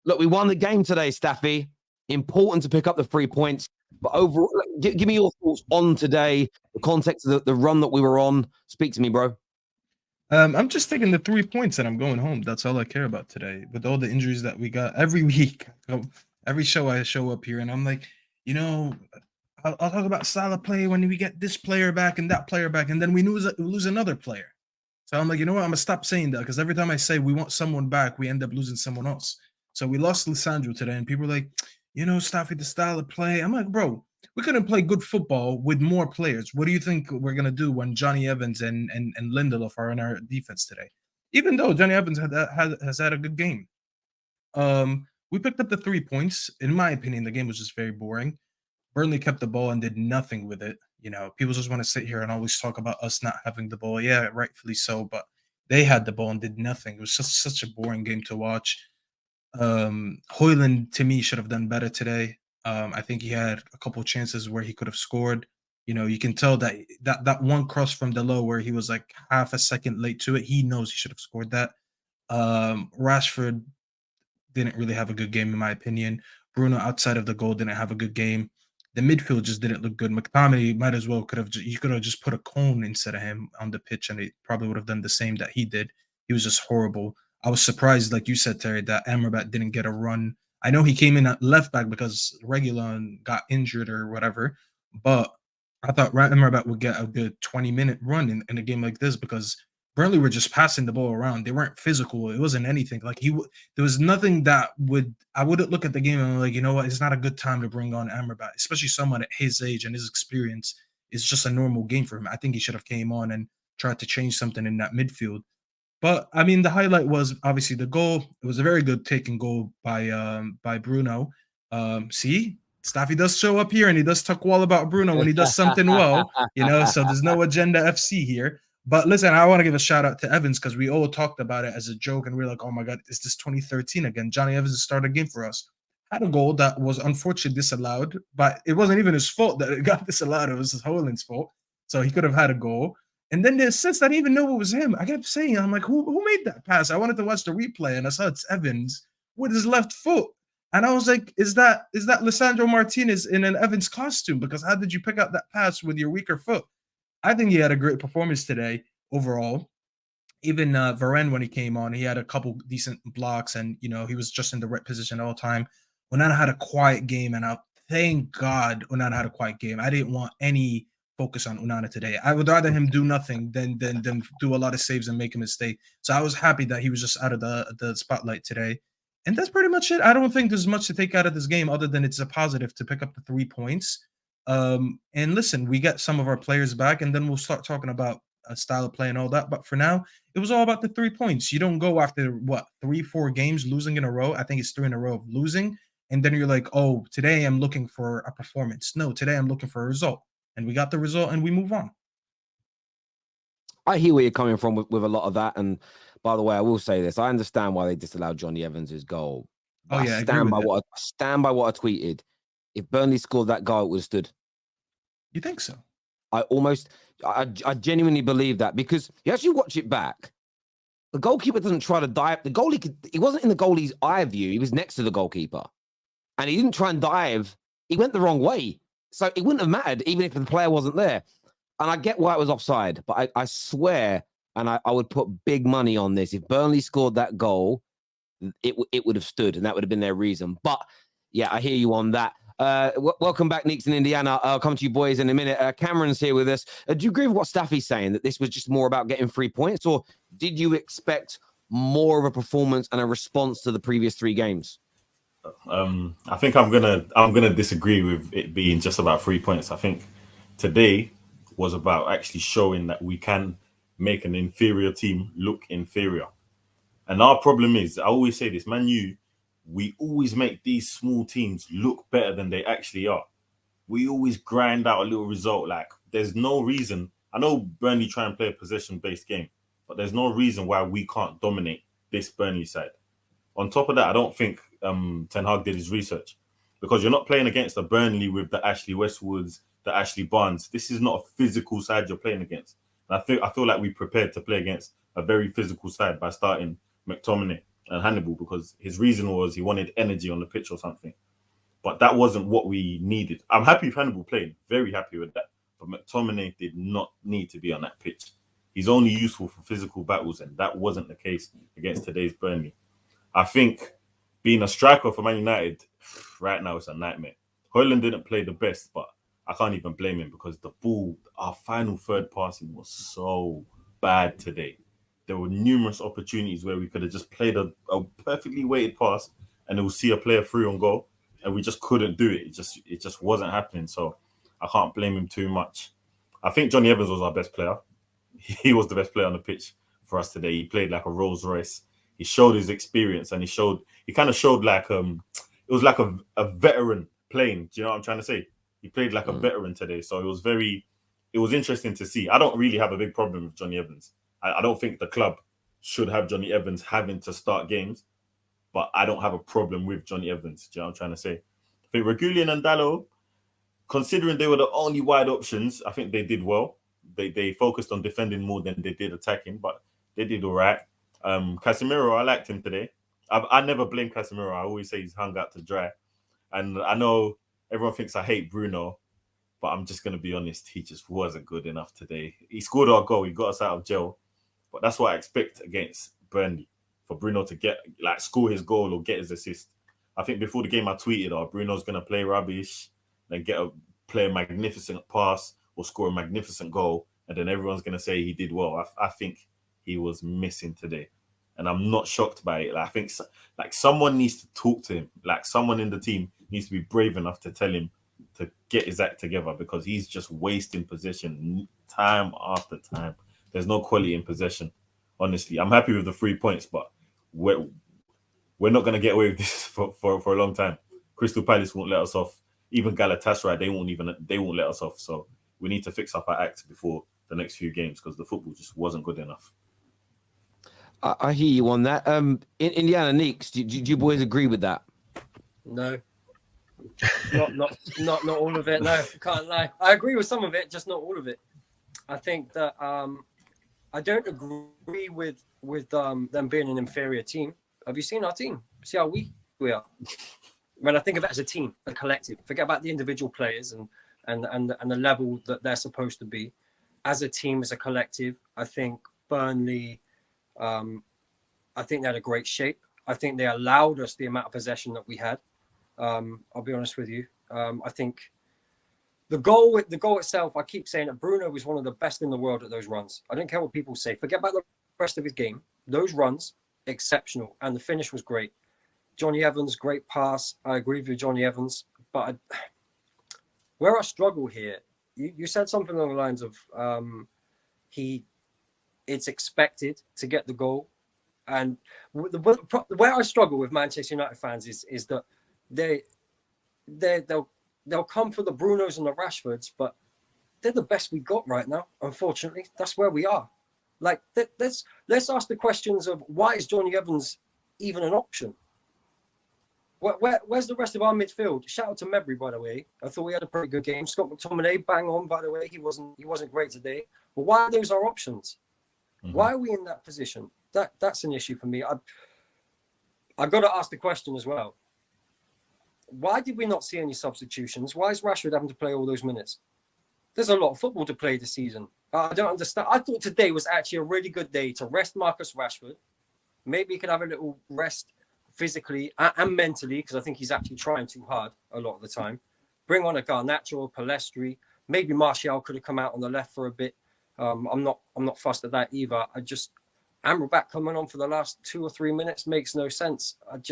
Look, we won the game today, Staffy. Important to pick up the 3 points. But overall, give me your thoughts on today, the context of the run that we were on. Speak to me, bro. I'm just taking the 3 points and I'm going home. That's all I care about today. With all the injuries that we got every week, every show I show up here and I'm like, I'll talk about Salah play when we get this player back and that player back, and then we lose another player. So I'm like, you know what? I'm gonna stop saying that because every time I say we want someone back, we end up losing someone else. So we lost Lissandro today, and people are like, Staffy, the style of play. I'm like, bro, we couldn't play good football with more players. What do you think we're gonna do when Johnny Evans and Lindelof are in our defense today? Even though Johnny Evans has had a good game, we picked up the 3 points. In my opinion, the game was just very boring. Burnley kept the ball and did nothing with it. People just want to sit here and always talk about us not having the ball. Yeah, rightfully so, but they had the ball and did nothing. It was just such a boring game to watch. Højlund, to me, should have done better today. I think he had a couple chances where he could have scored. You can tell that one cross from Delo where he was like half a second late to it. He knows he should have scored that. Rashford didn't really have a good game, in my opinion. Bruno, outside of the goal, didn't have a good game. The midfield just didn't look good. McTominay might as well could have just put a cone instead of him on the pitch, and he probably would have done the same that he did. He was just horrible. I was surprised, like you said, Terry, that Amrabat didn't get a run. I know he came in at left back because Reguilon got injured or whatever, but I thought Amrabat would get a good 20-minute run in a game like this because Burnley were just passing the ball around. They weren't physical. It wasn't anything. Like there was nothing that I wouldn't look at the game and I'm like, you know what? It's not a good time to bring on Amrabat, especially someone at his age and his experience. It's just a normal game for him. I think he should have came on and tried to change something in that midfield. But I mean, the highlight was obviously the goal. It was a very good taken goal by Bruno. See, Staffy does show up here and he does talk well about Bruno when he does something well, So there's no agenda FC here. But listen, I want to give a shout out to Evans because we all talked about it as a joke and we are like, oh my God, is this 2013 again? Johnny Evans started a game for us. Had a goal that was unfortunately disallowed, but it wasn't even his fault that it got disallowed. It was his Højlund's fault. So he could have had a goal. And then the assist, I didn't even know it was him. I kept saying, I'm like, who made that pass? I wanted to watch the replay and I saw it's Evans with his left foot. And I was like, is that Lisandro Martinez in an Evans costume? Because how did you pick up that pass with your weaker foot? I think he had a great performance today overall. Even Varane, when he came on, he had a couple decent blocks and, he was just in the right position all the time. Onana had a quiet game, and thank God Onana had a quiet game. I didn't want any focus on Onana today. I would rather him do nothing than do a lot of saves and make a mistake. So I was happy that he was just out of the spotlight today. And that's pretty much it. I don't think there's much to take out of this game other than it's a positive to pick up the 3 points. And listen, we get some of our players back, and then we'll start talking about a style of play and all that. But for now, it was all about the 3 points. You don't go after 3-4 games losing in a row. I think it's 3 in a row of losing. And then you're like, oh, today I'm looking for a performance. No, today I'm looking for a result. And we got the result and we move on. I hear where you're coming from with a lot of that. And by the way, I will say this. I understand why they disallowed Johnny Evans' goal. Oh, yeah, I stand by what I tweeted. If Burnley scored that goal, it would have stood. You think so? I genuinely believe that because you actually watch it back. The goalkeeper doesn't try to dive. The goalie, he wasn't in the goalie's eye view. He was next to the goalkeeper. And he didn't try and dive. He went the wrong way. So it wouldn't have mattered even if the player wasn't there. And I get why it was offside, but I swear, and I would put big money on this. If Burnley scored that goal, it would have stood, and that would have been their reason. But yeah, I hear you on that. Welcome back, Neeks in Indiana. I'll come to you boys in a minute. Cameron's here with us. Do you agree with what Staffy's saying, that this was just more about getting 3 points, or did you expect more of a performance and a response to the previous 3 games? I think I'm gonna disagree with it being just about 3 points. I think today was about actually showing that we can make an inferior team look inferior. And our problem is, I always say this, Man U, we always make these small teams look better than they actually are. We always grind out a little result. Like, there's no reason. I know Burnley try and play a possession-based game, but there's no reason why we can't dominate this Burnley side. On top of that, I don't think Ten Hag did his research, because you're not playing against a Burnley with the Ashley Westwoods, the Ashley Barnes. This is not a physical side you're playing against. And I feel like we prepared to play against a very physical side by starting McTominay. and Hannibal because his reason was he wanted energy on the pitch or something. But that wasn't what we needed. I'm happy with Hannibal playing, very happy with that. But McTominay did not need to be on that pitch. He's only useful for physical battles, and that wasn't the case against today's Burnley. I think being a striker for Man United right now is a nightmare. Højlund didn't play the best, but I can't even blame him because the ball, our final third passing was so bad today. There were numerous opportunities where we could have just played a perfectly weighted pass and we'll see a player through on goal, and we just couldn't do it. It just wasn't happening. So I can't blame him too much. I think Johnny Evans was our best player. He was the best player on the pitch for us today. He played like a Rolls Royce. He showed his experience, and he kind of showed like it was like a veteran playing. Do you know what I'm trying to say? He played like a veteran today. So it was interesting to see. I don't really have a big problem with Johnny Evans. I don't think the club should have Johnny Evans having to start games, but I don't have a problem with Johnny Evans. Do you know what I'm trying to say? I think Regulian and Dalot, considering they were the only wide options, I think they did well. They focused on defending more than they did attacking, but they did all right. Casemiro, I liked him today. I never blame Casemiro. I always say he's hung out to dry. And I know everyone thinks I hate Bruno, but I'm just going to be honest. He just wasn't good enough today. He scored our goal. He got us out of jail. But that's what I expect against Burnley, for Bruno to score his goal or get his assist. I think before the game I tweeted, Bruno's going to play rubbish, then play a magnificent pass or score a magnificent goal, and then everyone's going to say he did well. I think he was missing today. And I'm not shocked by it. I think someone needs to talk to him. Someone in the team needs to be brave enough to tell him to get his act together, because he's just wasting possession time after time. There's no quality in possession. Honestly, I'm happy with the 3 points, but we're not going to get away with this for a long time. Crystal Palace won't let us off. Even Galatasaray, they won't let us off. So we need to fix up our act before the next few games, because the football just wasn't good enough. I hear you on that. Indiana Neeks, do you boys agree with that? No. Not all of it. No, can't lie. I agree with some of it, just not all of it. I think that I don't agree with them being an inferior team. Have you seen our team? See how weak we are. When I think of it as a team, a collective, forget about the individual players and the level that they're supposed to be. As a team, as a collective, I think Burnley, I think they had a great shape. I think they allowed us the amount of possession that we had. I'll be honest with you. I think the goal itself, I keep saying that Bruno was one of the best in the world at those runs. I don't care what people say. Forget about the rest of his game. Those runs, exceptional. And the finish was great. Johnny Evans, great pass. I agree with Johnny Evans. But where I struggle here, you said something along the lines of it's expected to get the goal. And where I struggle with Manchester United fans is that they'll come for the Brunos and the Rashfords, but they're the best we got right now. Unfortunately, that's where we are. Let's ask the questions of why is Johnny Evans even an option? Where's the rest of our midfield? Shout out to Mebry, by the way. I thought we had a pretty good game. Scott McTominay, bang on, by the way. He wasn't great today. But why are those our options? Mm-hmm. Why are we in that position? That's an issue for me. I got to ask the question as well. Why did we not see any substitutions? Why is Rashford having to play all those minutes? There's a lot of football to play this season. I don't understand. I thought today was actually a really good day to rest Marcus Rashford. Maybe he could have a little rest physically and mentally, because I think he's actually trying too hard a lot of the time. Bring on a Garnacho, Palestri. Maybe Martial could have come out on the left for a bit. I'm not fussed at that either. Amrabat coming on for the last 2 or 3 minutes makes no sense. At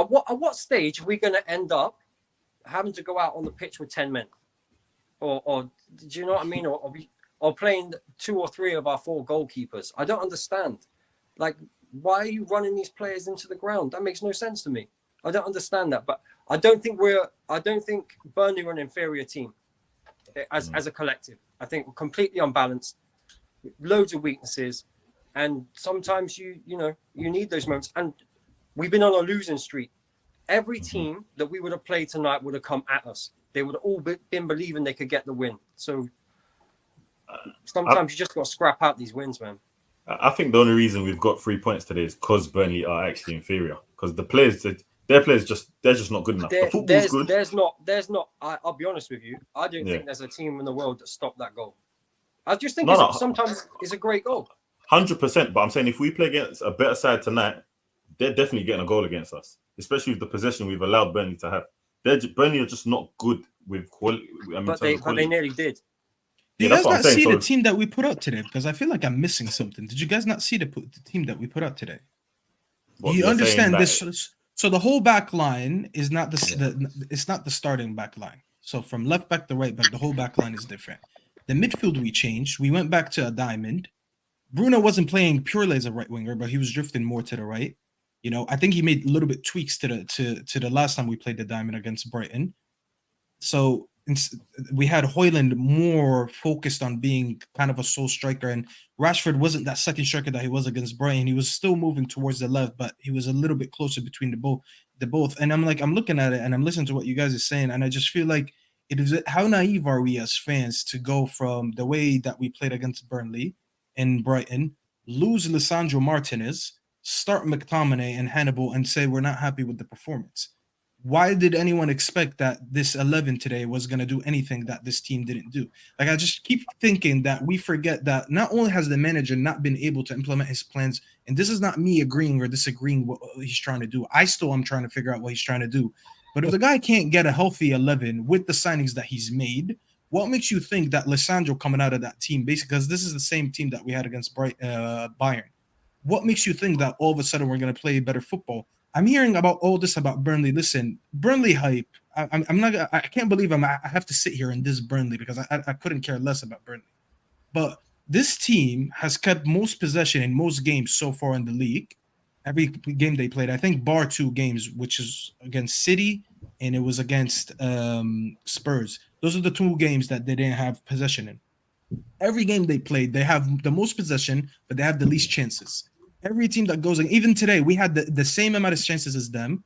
what stage are we going to end up having to go out on the pitch with 10 men? Or do you know what I mean? Or playing 2 or 3 of our 4 goalkeepers? I don't understand. Why are you running these players into the ground? That makes no sense to me. I don't understand that. But I don't think Burnley are an inferior team as a collective. I think we're completely unbalanced, loads of weaknesses, and sometimes you need those moments. And we've been on a losing streak. Every team that we would have played tonight would have come at us. They would have all been believing they could get the win. So sometimes you just got to scrap out these wins, man. I think the only reason we've got 3 points today is because Burnley are actually inferior. Because the players, their players they're just not good enough. The football's good. There's not. I'll be honest with you. I don't think there's a team in the world that stopped that goal. I just think sometimes it's a great goal. 100%. But I'm saying if we play against a better side tonight, they're definitely getting a goal against us, especially with the possession we've allowed Burnley to have. Burnley are just not good with quality. But they nearly did. Do you guys not see the team that we put out today? Because I feel like I'm missing something. Did you guys not see the team that we put out today? Do you understand this? So the whole back line is not it's not the starting back line. So from left back to right back, the whole back line is different. The midfield we changed. We went back to a diamond. Bruno wasn't playing purely as a right winger, but he was drifting more to the right. You know, I think he made a little bit tweaks to the last time we played the diamond against Brighton. So we had Højlund more focused on being kind of a sole striker, and Rashford wasn't that second striker that he was against Brighton. He was still moving towards the left, but he was a little bit closer between the both. And I'm looking at it and I'm listening to what you guys are saying, and I just feel like it is how naive are we as fans to go from the way that we played against Burnley and Brighton, lose Lisandro Martinez, start McTominay and Hannibal, and say we're not happy with the performance. Why did anyone expect that this 11 today was going to do anything that this team didn't do? Like, I just keep thinking that we forget that not only has the manager not been able to implement his plans, and this is not me agreeing or disagreeing what he's trying to do. I still am trying to figure out what he's trying to do. But if the guy can't get a healthy 11 with the signings that he's made, what makes you think that Lisandro coming out of that team, basically, because this is the same team that we had against Bayern, what makes you think that all of a sudden we're going to play better football? I'm hearing about all this about Burnley. Listen, Burnley hype. I'm not. I can't believe I have to sit here and this Burnley because I couldn't care less about Burnley. But this team has kept most possession in most games so far in the league. Every game they played, I think, bar 2 games, which is against City and it was against Spurs. Those are the 2 games that they didn't have possession in. Every game they played, they have the most possession, but they have the least chances. Every team that goes in, even today, we had the same amount of chances as them,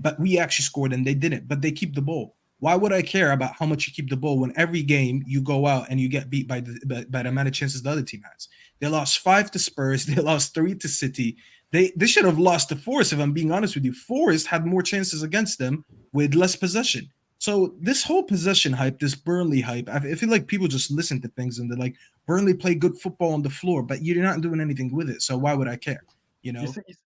but we actually scored and they didn't. But they keep the ball. Why would I care about how much you keep the ball when every game you go out and you get beat by the amount of chances the other team has? They lost 5 to Spurs. They lost 3 to City. They should have lost to Forest, if I'm being honest with you. Forest had more chances against them with less possession. So this whole possession hype, this Burnley hype, I feel like people just listen to things and they're like, Burnley play good football on the floor, but you're not doing anything with it. So why would I care? You know?